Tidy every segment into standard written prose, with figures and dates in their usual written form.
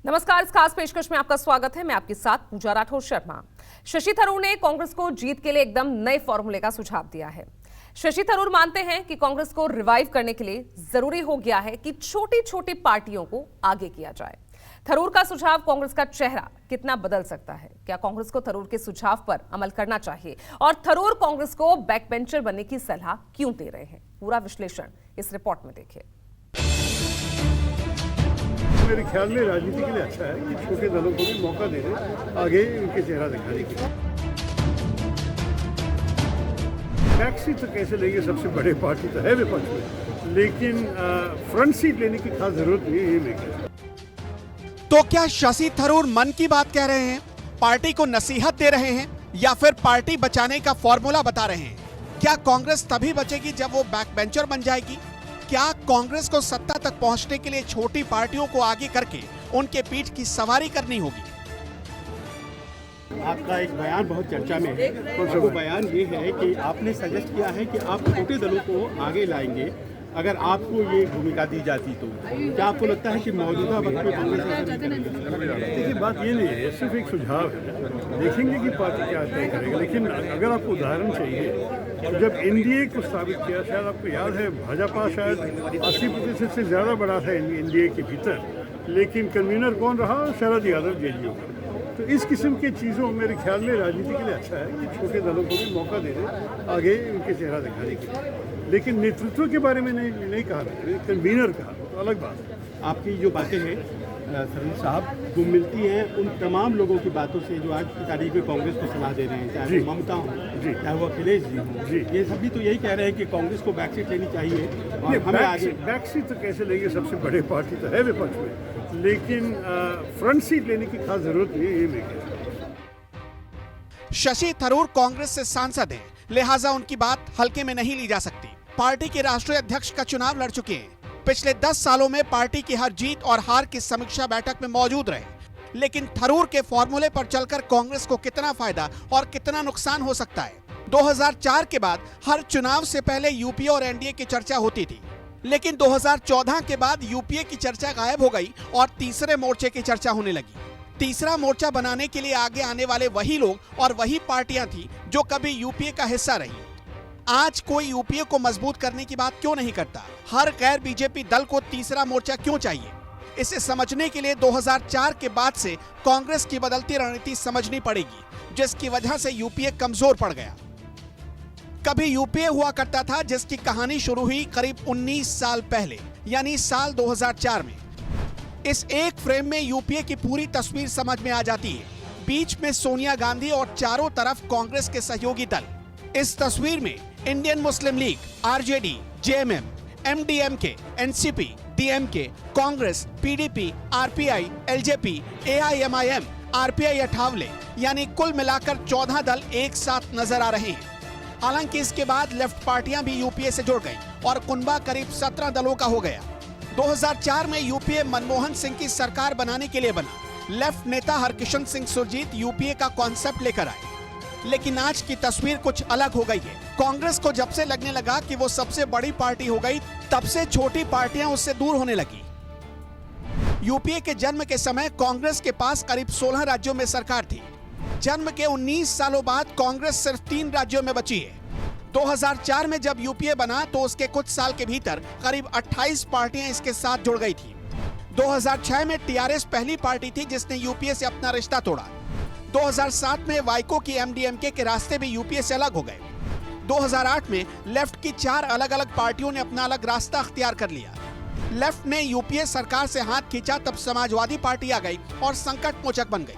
नमस्कार, इस खास पेशकश में आपका स्वागत है। मैं आपके साथ पूजा राठौर शर्मा। शशि थरूर ने कांग्रेस को जीत के लिए एकदम नए फॉर्मूले का सुझाव दिया है। शशि थरूर मानते हैं कि कांग्रेस को रिवाइव करने के लिए जरूरी हो गया है कि छोटी छोटी पार्टियों को आगे किया जाए। थरूर का सुझाव कांग्रेस का चेहरा कितना बदल सकता है? क्या कांग्रेस को थरूर के सुझाव पर अमल करना चाहिए? और थरूर कांग्रेस को बैक बेंचर बनने की सलाह क्यों दे रहे हैं? पूरा विश्लेषण इस रिपोर्ट में देखिए। मेरे ख्याल में राजनीति के लिए अच्छा है कि छोटे दलों को भी मौका दे दें आगे उनके चेहरा दिखाने के लिए। बैक सीट तो कैसे लेंगे, सबसे बड़े पार्टी तो है विपक्ष में, लेकिन फ्रंट सीट लेने की खास जरूरत नहीं है, ये मैं कहता हूं। तो क्या शशि थरूर मन की बात कह रहे हैं, पार्टी को नसीहत दे रहे हैं, या फिर पार्टी बचाने का फॉर्मूला बता रहे हैं? क्या कांग्रेस तभी बचेगी जब वो बैक बेंचर बन जाएगी? क्या कांग्रेस को सत्ता तक पहुंचने के लिए छोटी पार्टियों को आगे करके उनके पीठ की सवारी करनी होगी? आपका एक बयान बहुत चर्चा में है। वो बयान ये है कि आपने सजेस्ट किया है कि आप छोटे दलों को आगे लाएंगे अगर आपको ये भूमिका दी जाती तो। क्या आपको लगता है कि मौजूदा वक्त में कांग्रेस ऐसा नहीं करेगी? देखिए, बात ये नहीं है, सिर्फ एक सुझाव है, देखेंगे कि पार्टी क्या तय करेगी। लेकिन अगर आपको उदाहरण चाहिए तो जब एनडीए को स्थापित किया, शायद आपको याद है, भाजपा शायद 80% से ज़्यादा बड़ा था एनडीए के भीतर, लेकिन कन्वीनर कौन रहा? शरद यादव, जेडीयू। तो इस किस्म की चीज़ों मेरे ख्याल में राजनीति के लिए अच्छा है कि छोटे दलों को भी मौका दे दें आगे उनके चेहरा दिखाने के लिए। लेकिन नेतृत्व के बारे में नहीं कहा, कन्वीनर कहा, तो अलग बात है। आपकी जो बातें हैं थरूर साहब, वो मिलती हैं उन तमाम लोगों की बातों से जो आज की तारीख में कांग्रेस को सलाह दे रहे हैं, चाहे वो ममता हो, चाहे वो अखिलेश जी हों। ये सभी तो यही कह रहे हैं कि कांग्रेस को बैक सीट लेनी चाहिए और हमें आगे। बैक सीट तो कैसे लेंगे, सबसे बड़े पार्टी तो है विपक्ष में, लेकिन फ्रंट सीट लेने की खास जरूरत नहीं है, ये मैं कहता हूं। शशि थरूर कांग्रेस से सांसद हैं, लिहाजा उनकी बात हल्के में नहीं ली जा सकती। पार्टी के राष्ट्रीय अध्यक्ष का चुनाव लड़ चुके हैं, पिछले 10 सालों में पार्टी की हर जीत और हार की समीक्षा बैठक में मौजूद रहे। लेकिन थरूर के फॉर्मूले पर चलकर कांग्रेस को कितना फायदा और कितना नुकसान हो सकता है? 2004 के बाद हर चुनाव से पहले यूपीए और एनडीए की चर्चा होती थी, लेकिन 2014 के बाद यूपीए की चर्चा गायब हो गई और तीसरे मोर्चे की चर्चा होने लगी। तीसरा मोर्चा बनाने के लिए आगे आने वाले वही लोग और वही पार्टियां थी जो कभी यूपीए का हिस्सा रही। आज कोई यूपीए को मजबूत करने की बात क्यों नहीं करता? हर गैर बीजेपी दल को तीसरा मोर्चा क्यों चाहिए? इसे समझने के लिए 2004 के बाद से कांग्रेस की बदलती रणनीति समझनी पड़ेगी, जिसकी वजह से यूपीए कमजोर पड़ गया। कभी यूपीए हुआ करता था जिसकी कहानी शुरू हुई करीब 19 साल पहले, यानी साल 2004 में। इस एक फ्रेम में यूपीए की पूरी तस्वीर समझ में आ जाती है। बीच में सोनिया गांधी और चारों तरफ कांग्रेस के सहयोगी दल। इस तस्वीर में Indian Muslim league, RJD, JMM, MDMK, NCP, DMK, Congress, PDP, RPI, LJP, AIMIM, RPI Athawale, यानी कुल मिलाकर 14 दल एक साथ नजर आ रहे हैं। हालांकि इसके बाद लेफ्ट पार्टियां भी यूपीए से जुड़ गई और कुनबा करीब 17 दलों का हो गया। 2004 में यूपीए मनमोहन सिंह की सरकार बनाने के लिए बना। लेफ्ट नेता हरकिशन सिंह सुरजीत यूपीए का कॉन्सेप्ट लेकर आए, लेकिन आज की तस्वीर कुछ अलग हो गई है। कांग्रेस को जब से लगने लगा कि वो सबसे बड़ी पार्टी हो गई, तब से छोटी पार्टियां उससे दूर होने लगी। यूपीए के जन्म के समय कांग्रेस के पास करीब 16 राज्यों में सरकार थी। जन्म के 19 सालों बाद कांग्रेस सिर्फ 3 राज्यों में बची है। 2004 में जब यूपीए बना तो उसके कुछ साल के भीतर करीब 28 पार्टियां इसके साथ जुड़ गई थी। 2006 में टीआरएस पहली पार्टी थी जिसने यूपीए से अपना रिश्ता तोड़ा। 2007 में वाइको की एमडीएमके के रास्ते भी यूपीए से अलग हो गए। 2008 में लेफ्ट की 4 अलग अलग पार्टियों ने अपना अलग रास्ता अख्तियार कर लिया। लेफ्ट ने यूपीए सरकार से हाथ खींचा, तब समाजवादी पार्टी आ गई और संकट मोचक बन गई।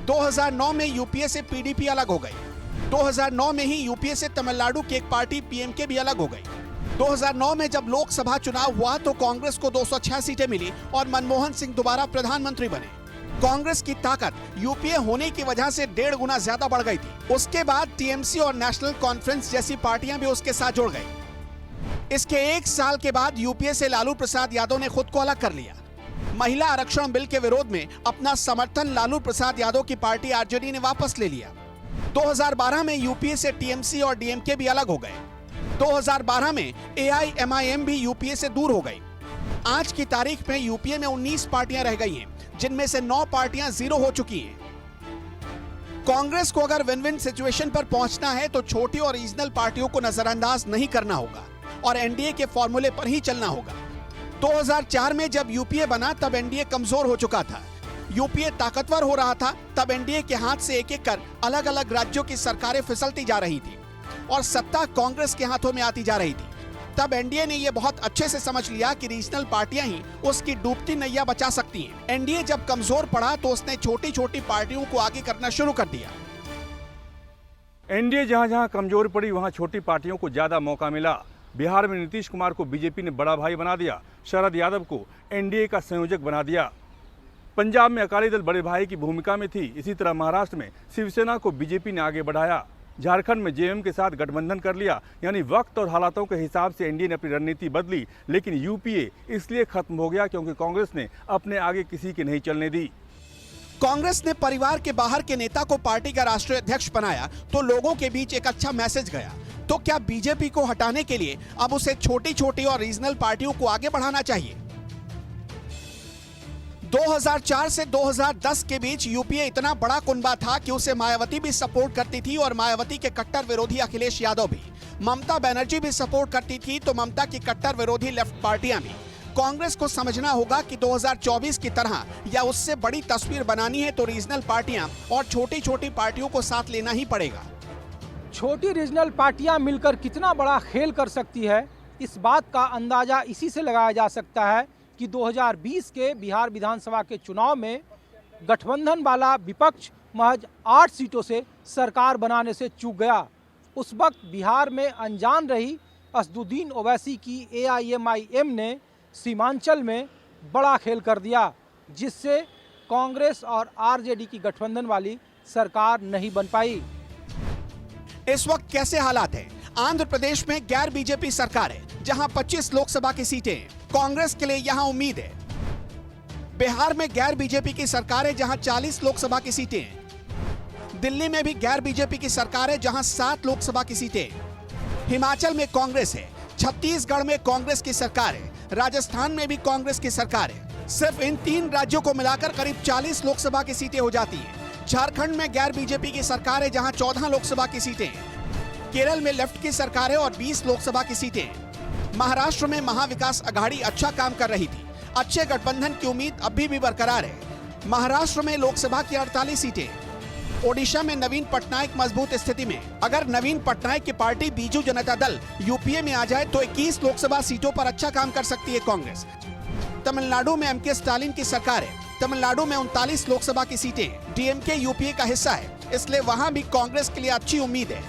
2009 में यूपीए से पीडीपी अलग हो गई। 2009 में ही यूपीए से तमिलनाडु की एक पार्टी पीएमके भी अलग हो गई। 2009 में जब लोकसभा चुनाव हुआ तो कांग्रेस को 206 सीटें मिली और मनमोहन सिंह दोबारा प्रधानमंत्री बने। कांग्रेस की ताकत यूपीए होने की वजह से 1.5 गुना ज्यादा बढ़ गई थी। उसके बाद टीएमसी और नेशनल कॉन्फ्रेंस जैसी पार्टियां भी उसके साथ जुड़ गई। इसके 1 साल के बाद यूपीए से लालू प्रसाद यादव ने खुद को अलग कर लिया। महिला आरक्षण बिल के विरोध में अपना समर्थन लालू प्रसाद यादव की पार्टी आरजेडी ने वापस ले लिया। 2012 में यूपीए से टीएमसी और डीएमके भी अलग हो गए। 2012 में एआईएमआईएम भी यूपीए से दूर हो गई। आज की तारीख में यूपीए में 19 पार्टियां रह गई हैं, जिनमें से 9 पार्टियां जीरो हो चुकी हैं। कांग्रेस को अगर विन विन सिचुएशन पर पहुंचना है तो छोटी और रीजनल पार्टियों को नजरअंदाज नहीं करना होगा और एनडीए के फॉर्मूले पर ही चलना होगा। 2004 में जब यूपीए बना तब एनडीए कमजोर हो चुका था। यूपीए ताकतवर हो रहा था तब एनडीए के हाथ से एक एक कर अलग अलग राज्यों की सरकारें फिसलती जा रही थी और सत्ता कांग्रेस के हाथों में आती जा रही थी। तब एनडीए ने यह बहुत अच्छे से समझ लिया कि रीजनल पार्टियां ही उसकी डूबती नैया बचा सकती हैं। एनडीए जब कमजोर पड़ा तो उसने छोटी छोटी पार्टियों को आगे करना शुरू कर दिया। एनडीए जहां जहां कमजोर पड़ी वहां छोटी पार्टियों को ज्यादा मौका मिला। बिहार में नीतीश कुमार को बीजेपी ने बड़ा भाई बना दिया, शरद यादव को एनडीए का संयोजक बना दिया। पंजाब में अकाली दल बड़े भाई की भूमिका में थी। इसी तरह महाराष्ट्र में शिवसेना को बीजेपी ने आगे बढ़ाया। झारखंड में जेएम के साथ गठबंधन कर लिया। यानी वक्त और हालातों के हिसाब से एनडीए ने अपनी रणनीति बदली, लेकिन यूपीए इसलिए खत्म हो गया क्योंकि कांग्रेस ने अपने आगे किसी की नहीं चलने दी। कांग्रेस ने परिवार के बाहर के नेता को पार्टी का राष्ट्रीय अध्यक्ष बनाया तो लोगों के बीच एक अच्छा मैसेज गया। तो क्या बीजेपी को हटाने के लिए अब उसे छोटी छोटी और रीजनल पार्टियों को आगे बढ़ाना चाहिए? 2004 से 2010 के बीच यूपीए इतना बड़ा कुनबा था कि उसे मायावती भी सपोर्ट करती थी और मायावती के कट्टर विरोधी अखिलेश यादव भी। ममता बनर्जी भी सपोर्ट करती थी तो ममता की कट्टर विरोधी लेफ्ट पार्टियां भी। कांग्रेस को समझना होगा कि 2024 की तरह या उससे बड़ी तस्वीर बनानी है तो रीजनल पार्टियां और छोटी छोटी पार्टियों को साथ लेना ही पड़ेगा। छोटी रीजनल पार्टियां मिलकर कितना बड़ा खेल कर सकती है, इस बात का अंदाजा इसी से लगाया जा सकता है कि 2020 के बिहार विधानसभा के चुनाव में गठबंधन वाला विपक्ष महज 8 सीटों से सरकार बनाने से चूक गया। उस वक्त बिहार में अनजान रही असदुद्दीन ओवैसी की एआईएमआईएम ने सीमांचल में बड़ा खेल कर दिया, जिससे कांग्रेस और आरजेडी की गठबंधन वाली सरकार नहीं बन पाई। इस वक्त कैसे हालात हैं? आंध्र प्रदेश में गैर बीजेपी सरकार है जहां 25 लोकसभा की सीटें हैं। कांग्रेस के लिए यहां उम्मीद है। बिहार में गैर बीजेपी की सरकार है जहां 40 लोकसभा की सीटें हैं। दिल्ली में भी गैर बीजेपी की सरकार है जहां 7 लोकसभा की सीटें हैं। हिमाचल में कांग्रेस है। छत्तीसगढ़ में कांग्रेस की सरकार है। राजस्थान में भी कांग्रेस की सरकार है। सिर्फ इन 3 राज्यों को मिलाकर करीब 40 लोकसभा की सीटें हो जाती हैं। झारखंड में गैर बीजेपी की सरकार है जहां 14 लोकसभा की सीटें हैं। केरल में लेफ्ट की सरकार है और 20 लोकसभा की सीटें हैं। महाराष्ट्र में महाविकास अघाड़ी अच्छा काम कर रही थी। अच्छे गठबंधन की उम्मीद अभी भी बरकरार है। महाराष्ट्र में लोकसभा की 48 सीटें। ओडिशा में नवीन पटनायक मजबूत स्थिति में। अगर नवीन पटनायक की पार्टी बीजू जनता दल यूपीए में आ जाए तो 21 लोकसभा सीटों पर अच्छा काम कर सकती है कांग्रेस। तमिलनाडु में एमके स्टालिन की सरकार है। तमिलनाडु में 39 लोकसभा की सीटें। डीएमके यूपीए का हिस्सा है, इसलिए वहां भी कांग्रेस के लिए अच्छी उम्मीद है।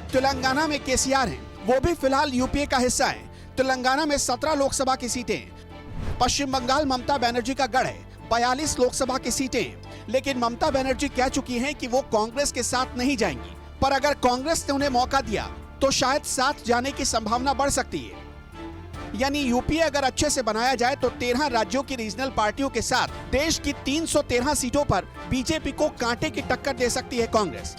तेलंगाना में केसीआर है, वो भी फिलहाल यूपीए का हिस्सा है। तेलंगाना में 17 लोकसभा की सीटें। पश्चिम बंगाल ममता बनर्जी का गढ़ है, 42 लोकसभा की सीटें। लेकिन ममता बनर्जी कह चुकी हैं कि वो कांग्रेस के साथ नहीं जाएंगी, पर अगर कांग्रेस ने उन्हें मौका दिया तो शायद साथ जाने की संभावना बढ़ सकती है। यानी यूपीए अगर अच्छे से बनाया जाए तो 13 राज्यों की रीजनल पार्टियों के साथ देश की 313 सीटों पर बीजेपी को कांटे की टक्कर दे सकती है कांग्रेस।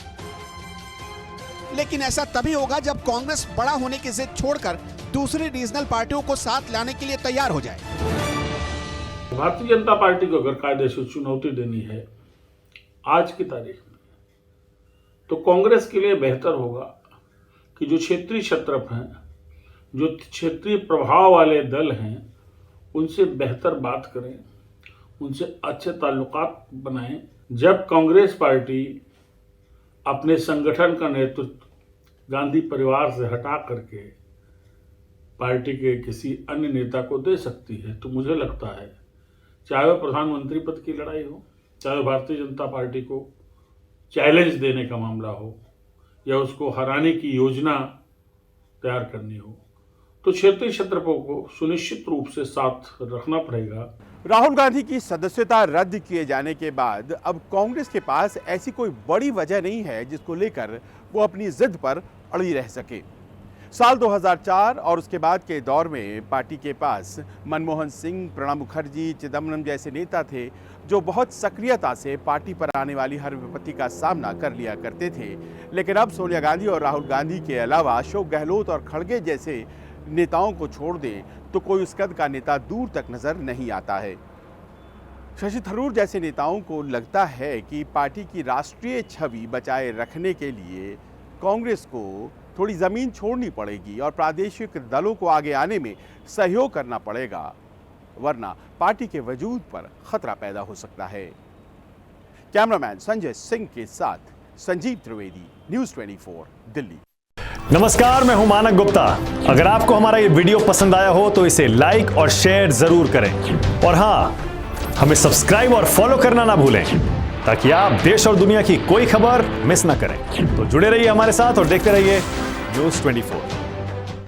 लेकिन ऐसा तभी होगा जब कांग्रेस बड़ा होने की जिद छोड़कर दूसरी रीजनल पार्टियों को साथ लाने के लिए तैयार हो जाए। भारतीय जनता पार्टी को अगर कायदे से चुनौती देनी है आज की तारीख में, तो कांग्रेस के लिए बेहतर होगा कि जो क्षेत्रीय क्षत्रप हैं, जो क्षेत्रीय प्रभाव वाले दल हैं, उनसे बेहतर बात करें, उनसे अच्छे ताल्लुकात बनाएं। जब कांग्रेस पार्टी अपने संगठन का नेतृत्व गांधी परिवार से हटा करके पार्टी के किसी अन्य नेता को दे सकती है, तो मुझे लगता है चाहे वह प्रधानमंत्री पद की लड़ाई हो, चाहे भारतीय जनता पार्टी को चैलेंज देने का मामला हो, या उसको हराने की योजना तैयार करनी हो, तो क्षेत्रीय क्षेत्रपों को सुनिश्चित रूप से साथ रखना पड़ेगा। राहुल गांधी की सदस्यता रद्द किए जाने के बाद अब कांग्रेस के पास ऐसी कोई बड़ी वजह नहीं है जिसको लेकर वो अपनी जिद पर अड़ी रह सके। साल 2004 और उसके बाद के दौर में पार्टी के पास मनमोहन सिंह, प्रणब मुखर्जी, चिदम्बरम जैसे नेता थे जो बहुत सक्रियता से पार्टी पर आने वाली हर विपत्ति का सामना कर लिया करते थे। लेकिन अब सोनिया गांधी और राहुल गांधी के अलावा अशोक गहलोत और खड़गे जैसे नेताओं को छोड़ दें तो कोई उस कद का नेता दूर तक नजर नहीं आता है। शशि थरूर जैसे नेताओं को लगता है कि पार्टी की राष्ट्रीय छवि बचाए रखने के लिए कांग्रेस को थोड़ी जमीन छोड़नी पड़ेगी और प्रादेशिक दलों को आगे आने में सहयोग करना पड़ेगा, वरना पार्टी के वजूद पर खतरा पैदा हो सकता है। कैमरामैन संजय सिंह के साथ संजीव त्रिवेदी, न्यूज़ 24 दिल्ली। नमस्कार, मैं हूं मानक गुप्ता। अगर आपको हमारा ये वीडियो पसंद आया हो तो इसे लाइक और शेयर जरूर करें और हाँ, हमें सब्सक्राइब और फॉलो करना ना भूलें ताकि आप देश और दुनिया की कोई खबर मिस ना करें। तो जुड़े रहिए हमारे साथ और देखते रहिए न्यूज़ 24।